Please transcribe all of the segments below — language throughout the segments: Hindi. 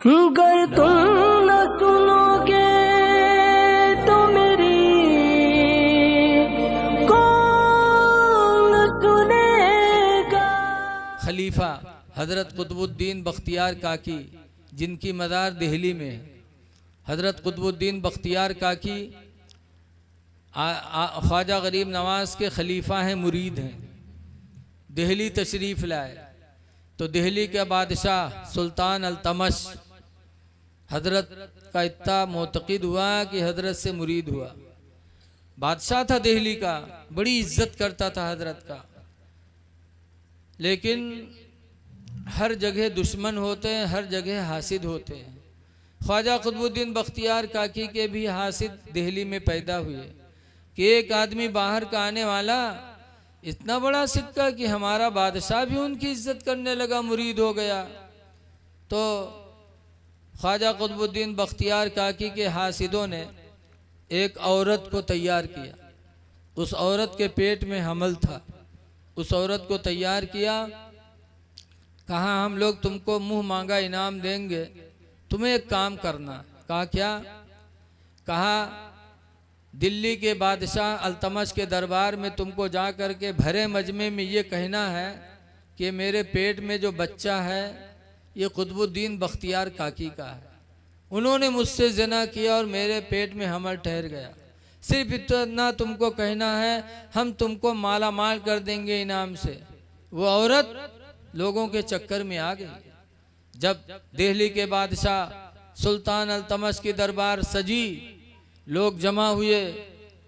गर तुम न सुनोगे तो मेरी कौन सुनेगा। खलीफा हज़रत कुतुबुद्दीन बख्तियार काकी, जिनकी मज़ार दिल्ली में है। हज़रत कुतुबुद्दीन बख्तियार काकी ख्वाजा गरीब नवाज़ के खलीफा हैं, मुरीद हैं। दिल्ली तशरीफ़ लाए तो दिल्ली के बादशाह सुल्तान अल्तमश हज़रत का इतना मोतक़िद हुआ कि हज़रत से मुरीद हुआ। बादशाह था दिल्ली का, बड़ी इज्जत करता था हज़रत का। लेकिन हर जगह दुश्मन होते हैं, हर जगह हासिद होते हैं। ख्वाजा कुतुबुद्दीन बख्तियार काकी के भी हासिद दिल्ली में पैदा हुए कि एक आदमी बाहर का आने वाला इतना बड़ा सिक्का कि हमारा बादशाह भी उनकी इज्जत करने लगा, मुरीद हो गया। तो ख्वाजा कुतुबुद्दीन बख्तियार काकी के हासिदों ने एक औरत को तैयार किया। उस औरत के पेट में हमल था। उस औरत को तैयार किया, कहा हम लोग तुमको मुंह मांगा इनाम देंगे, तुम्हें एक काम करना। कहा क्या? कहा दिल्ली के बादशाह अल्तमश के दरबार में तुमको जा कर के भरे मजमे में ये कहना है कि मेरे पेट में जो बच्चा है ये कुतुबुद्दीन बख्तियार काकी का है। उन्होंने मुझसे ज़िना किया और मेरे पेट में हमल ठहर गया। सिर्फ इतना तुमको कहना है, हम तुमको माला माल कर देंगे इनाम से। वो औरत लोगों के चक्कर में आ गई। जब दिल्ली के बादशाह सुल्तान अल्तमश की दरबार सजी, लोग जमा हुए,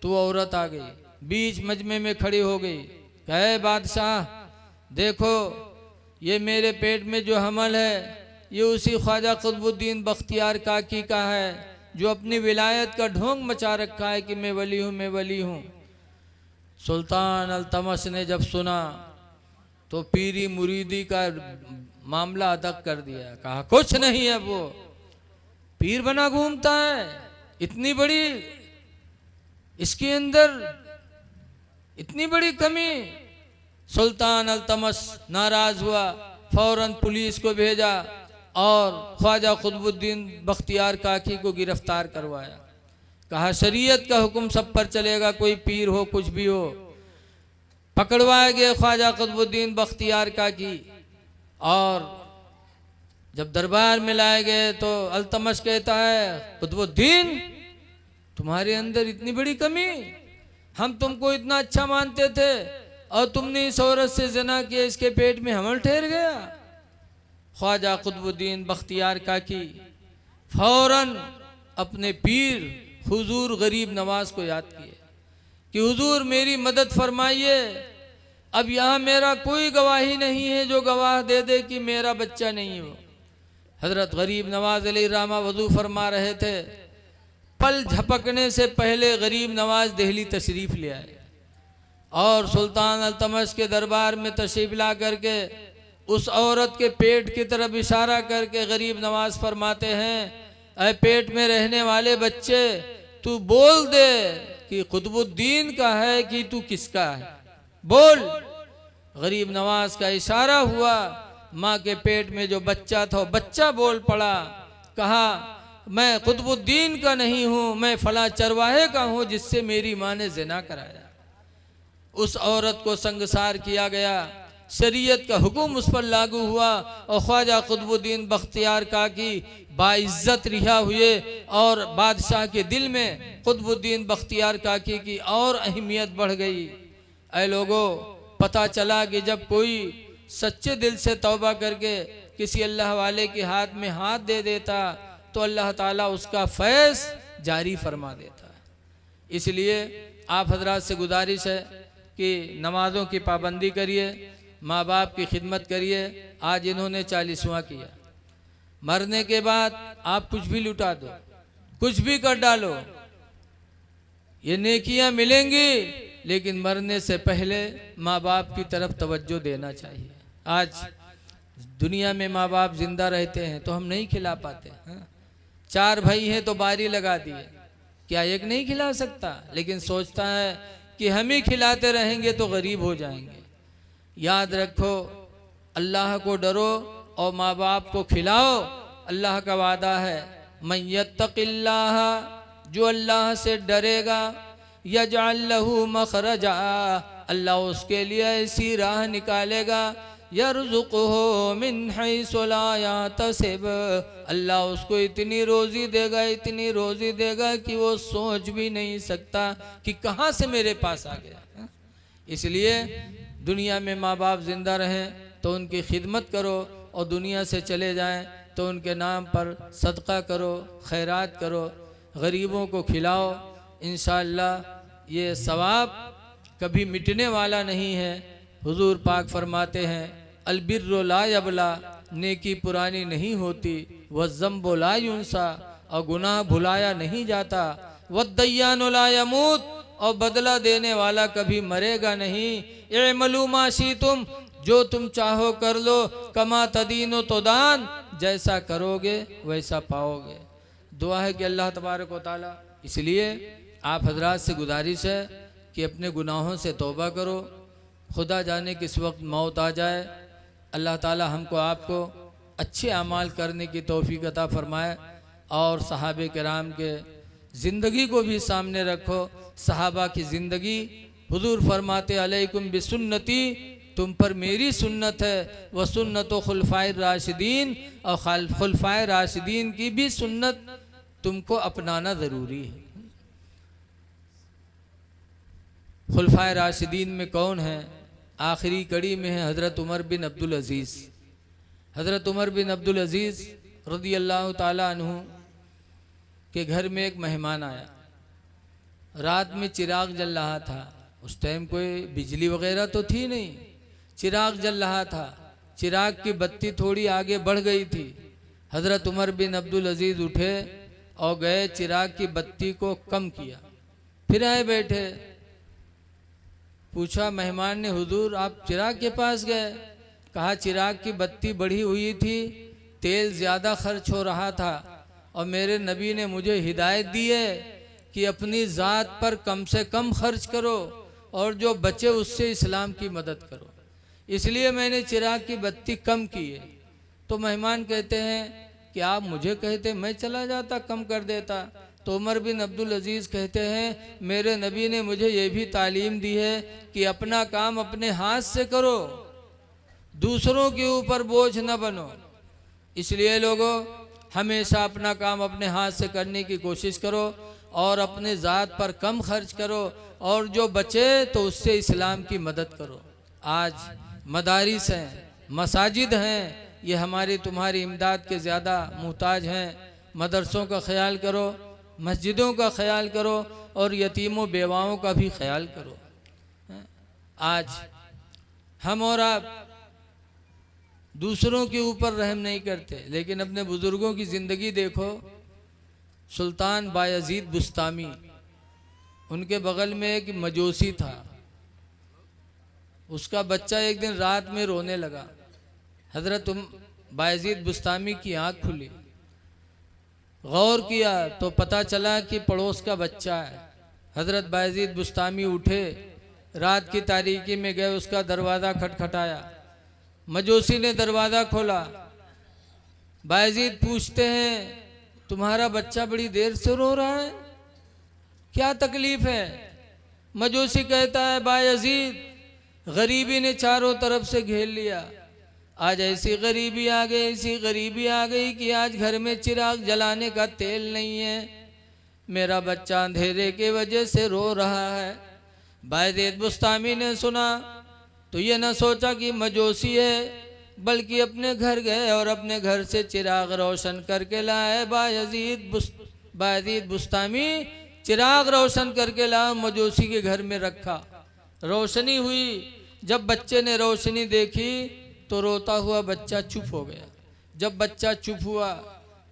तो वो औरत आ गई, बीच मजमे में खड़ी हो गई। कहे बादशाह देखो ये मेरे पेट में जो हमल है ये उसी ख्वाजा कुतुबुद्दीन बख्तियार काकी का है, जो अपनी विलायत का ढोंग मचा रखा है कि मैं वली हूँ, मैं वली हूँ। सुल्तान अल्तमश ने जब सुना तो पीरी मुरीदी का मामला अदक कर दिया। कहा कुछ नहीं है, वो पीर बना घूमता है, इतनी बड़ी इसके अंदर इतनी बड़ी कमी। सुल्तान अल्तमश नाराज हुआ, फौरन पुलिस को भेजा और ख्वाजा कुतुबुद्दीन बख्तियार काकी को गिरफ्तार करवाया। कहा शरीयत का हुक्म सब पर चलेगा, कोई पीर हो कुछ भी हो। पकड़वाए गए ख्वाजा कुतुबुद्दीन बख्तियार काकी, और जब दरबार में लाए गए तो अल्तमश कहता है कुतुबुद्दीन तुम्हारे अंदर इतनी बड़ी कमी, हम तुमको इतना अच्छा मानते थे और तुमने इस औरत से ज़िना किया, इसके पेट में हमल ठहर गया। ख्वाजा कुतुबुद्दीन बख्तियार काकी फौरन अपने पीर हुजूर गरीब नवाज को याद किए कि हुजूर मेरी मदद फरमाइए, अब यहाँ मेरा कोई गवाही नहीं है जो गवाह दे दे कि मेरा बच्चा नहीं हो। हज़रत गरीब नवाज अलैहिर्रहमा वज़ू फरमा रहे थे, पल झपकने से पहले गरीब नवाज दिल्ली तशरीफ़ ले आए और सुल्तान अल्तमश के दरबार में तशरीफ़ ला करके उस औरत के पेट की तरफ इशारा करके गरीब नवाज फरमाते हैं, ऐ पेट में रहने वाले बच्चे तू बोल दे कि कुतुबुद्दीन का है कि तू किसका है, बोल। गरीब नवाज का इशारा हुआ, माँ के पेट में जो बच्चा था बच्चा बोल पड़ा। कहा मैं कुतुबुद्दीन का नहीं हूँ, मैं फला चरवाहे का हूँ जिससे मेरी माँ ने ज़िना कराया। उस औरत को संगसार किया गया, शरीयत का हुक्म उस पर लागू हुआ और ख्वाजा कुतुबुद्दीन बख्तियार काकी बाइज्जत रिहा हुए और बादशाह के दिल में कुतुबुद्दीन बख्तियार काकी की और अहमियत बढ़ गई। ऐ लोगों, पता चला कि जब कोई सच्चे दिल से तौबा करके किसी अल्लाह वाले के हाथ में हाथ दे देता तो अल्लाह ताला उसका फैज़ जारी फरमा देता है। इसलिए आप हजरात से गुजारिश है कि नमाज़ों की पाबंदी करिए, माँ बाप की खिदमत करिए। आज इन्होंने 40वां किया, मरने के बाद आप कुछ भी लुटा दो, कुछ भी कर डालो, ये नेकियां मिलेंगी, लेकिन मरने से पहले माँ बाप की तरफ तवज्जो देना चाहिए। आज दुनिया में माँ बाप जिंदा रहते हैं तो हम नहीं खिला पाते हैं। 4 भाई हैं तो बारी लगा दिए, क्या एक नहीं खिला सकता? लेकिन सोचता है कि हम ही खिलाते रहेंगे तो गरीब हो जाएंगे। याद रखो, अल्लाह को डरो और माँ बाप को खिलाओ अल्लाह का वादा है, मन यत्तक़िल्लाह, जो अल्लाह से डरेगा, यजअल लहू मखरजा, अल्लाह उसके लिए ऐसी राह निकालेगा, यरज़ुक़हु मिन हैसु ला यहतसिब, अल्लाह उसको इतनी रोज़ी देगा, इतनी रोज़ी देगा कि वो सोच भी नहीं सकता कि कहाँ से मेरे पास आ गया। इसलिए दुनिया में माँ बाप जिंदा रहें तो उनकी खिदमत करो, और दुनिया से चले जाएं तो उनके नाम पर सदका करो, खैरात करो, गरीबों को खिलाओ। इंशाअल्लाह ये सवाब कभी मिटने वाला नहीं है। हुजूर पाक फरमाते हैं, अलबिर्रु ला यबला, नेकी पुरानी नहीं होती, वज़्ज़म्बु ला युंसा, और गुनाह भुलाया नहीं जाता, वद्दय्यानु ला यमूत, और बदला देने वाला कभी मरेगा नहीं। इअमलू मा शीतुम, जो तुम चाहो कर लो, कमा तदीनो तुदान, जैसा करोगे वैसा पाओगे। दुआ है कि अल्लाह तबारक व तआला, इसलिए आप हजरात से गुजारिश है कि अपने गुनाहों से तौबा करो। खुदा जाने किस वक्त मौत आ जाए। अल्लाह ताला हमको आपको अच्छे अमाल करने की तौफीक अता फरमाए, और सहाबे किराम के ज़िंदगी को भी सामने रखो। सहाबा की ज़िंदगी, हुजूर फरमाते अलैकुम बिसुन्नती, तुम पर मेरी सुन्नत है, व सुन्नतो खुलफाए राशिदीन, और खुलफाए राशिदीन की भी सुन्नत तुमको अपनाना ज़रूरी है। खुलफाए राशिदीन में कौन है? आखिरी कड़ी में है हज़रत उमर बिन अब्दुल अज़ीज़। हज़रत उमर बिन अब्दुल अज़ीज़ रज़ी अल्लाह ताला अन्हु के घर में एक मेहमान आया। रात में चिराग जल रहा था। उस टाइम कोई बिजली वगैरह तो थी नहीं, चिराग जल रहा था। चिराग की बत्ती थोड़ी आगे बढ़ गई थी। हज़रत उमर बिन अब्दुल अज़ीज़ उठे और गए, चिराग की बत्ती को कम किया, फिर आए बैठे। पूछा मेहमान ने, हुजूर आप चिराग के पास गए? कहा चिराग की बत्ती बढ़ी हुई थी, तेल ज़्यादा खर्च हो रहा था, और मेरे नबी ने मुझे हिदायत दी है कि अपनी ज़ात पर कम से कम खर्च करो, और जो बचे उससे इस्लाम की मदद करो, इसलिए मैंने चिराग की बत्ती कम की है। तो मेहमान कहते हैं कि आप मुझे कहते, मैं चला जाता कम कर देता। तो उमर बिन अब्दुल अज़ीज़ कहते हैं, मेरे नबी ने मुझे ये भी तालीम दी है कि अपना काम अपने हाथ से करो, दूसरों के ऊपर बोझ न बनो। इसलिए लोगों, हमेशा अपना काम अपने हाथ से करने की कोशिश करो, और अपने ज़ात पर कम खर्च करो, और जो बचे तो उससे इस्लाम की मदद करो। आज मदारिस हैं, मसाजिद हैं, ये हमारी तुम्हारी इमदाद के ज़्यादा मुहताज हैं। मदरसों का ख्याल करो, मस्जिदों का ख्याल करो, और यतीमों बेवाओं का भी ख्याल करो। आज हम और आप दूसरों के ऊपर रहम नहीं करते, लेकिन अपने बुज़ुर्गों की ज़िंदगी देखो। सुल्तान बायज़ीद बुस्तामी, उनके बगल में एक मजूसी था। उसका बच्चा एक दिन रात में रोने लगा। हज़रत बायज़ीद बुस्तामी की आँख खुली, गौर किया तो पता चला कि पड़ोस का बच्चा है। हज़रत बायज़ीद बुस्तामी उठे, रात की तारीकी में गए, उसका दरवाज़ा खटखटाया। मजूसी ने दरवाज़ा खोला। बायज़ीद पूछते हैं, तुम्हारा बच्चा बड़ी देर से रो रहा है, क्या तकलीफ़ है? मजूसी कहता है, बायज़ीद, गरीबी ने चारों तरफ से घेर लिया। आज ऐसी गरीबी आ गई, ऐसी गरीबी आ गई कि आज घर में चिराग जलाने का तेल नहीं है। मेरा बच्चा अंधेरे के वजह से रो रहा है। बायज़ीद बुस्तामी ने सुना तो ये न सोचा कि मजूसी है, बल्कि अपने घर गए और अपने घर से चिराग रोशन करके लाए। बायज़ीद बुस्तामी चिराग रोशन करके ला, मजूसी के घर में रखा। रोशनी हुई, जब बच्चे ने रोशनी देखी तो रोता हुआ बच्चा चुप हो गया। जब बच्चा चुप हुआ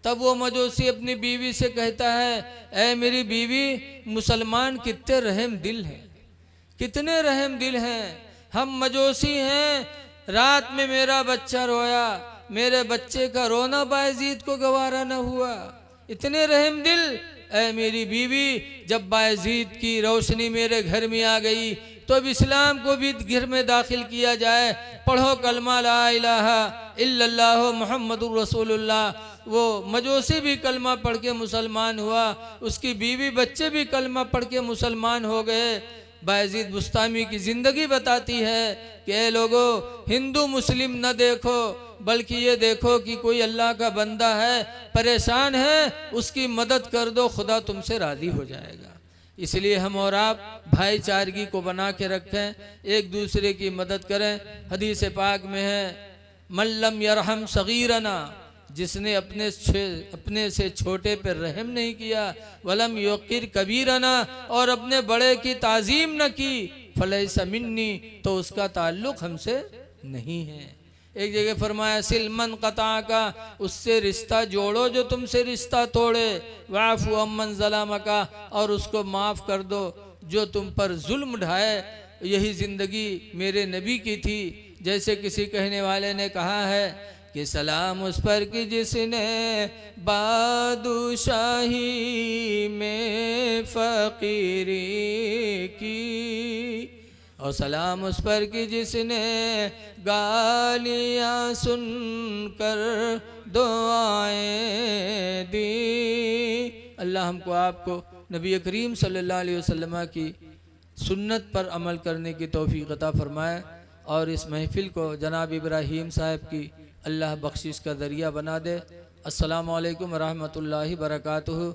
तब वो मजूसी अपनी बीवी से कहता है, ऐ मेरी बीवी, मुसलमान कितने रहम दिल हैं, कितने रहम दिल हैं। हम मजूसी हैं, रात में मेरा बच्चा रोया, मेरे बच्चे का रोना बायज़ीद को गवारा न हुआ, इतने रहम दिल। ऐ मेरी बीवी, जब बायज़ीद की रोशनी मेरे घर में आ गई तो अब इस्लाम को भी घर में दाखिल किया जाए। पढ़ो कलमा ला इलाहा इल्लल्लाह मुहम्मदुर रसूलुल्लाह। वो मजूसी भी कलमा पढ़ के मुसलमान हुआ, उसकी बीवी बच्चे भी कलमा पढ़ के मुसलमान हो गए। बायजीद बुस्तामी की ज़िंदगी बताती है कि ए लोगो, हिंदू मुस्लिम न देखो, बल्कि ये देखो कि कोई अल्लाह का बंदा है, परेशान है, उसकी मदद कर दो, खुदा तुमसे राज़ी हो जाएगा। इसलिए हम और आप भाईचारगी को बना के रखें, एक दूसरे की मदद करें। हदीस पाक में है, मल्लम यरहम सगीरना, जिसने अपने से छोटे पर रहम नहीं किया, वलम युकिर कबीरना, और अपने बड़े की ताज़ीम न की, फलैसा मिन्नी, तो उसका ताल्लुक़ हमसे नहीं है। एक जगह फरमाया, सिलमन कता का, उससे रिश्ता जोड़ो जो तुमसे रिश्ता तोड़े, वाफु अम्मन ज़लाम का, और उसको माफ़ कर दो जो तुम पर जुल्म ढाए। यही ज़िंदगी मेरे नबी की थी। जैसे किसी कहने वाले ने कहा है कि सलाम उस पर कि जिसने बादशाही में फ़कीरी की, और सलाम उस पर कि जिसने गालियाँ सुनकर दुआएं दी। अल्लाह हमको आपको नबी करीम सल्लल्लाहु अलैहि वसल्लम की सुन्नत पर अमल करने की तौफीक अता फरमाए, और इस महफिल को जनाब इब्राहीम साहब की अल्लाह बख्शिश का ज़रिया बना दे। अस्सलामु अलैकुम रहमतुल्लाहि बरकातुहू।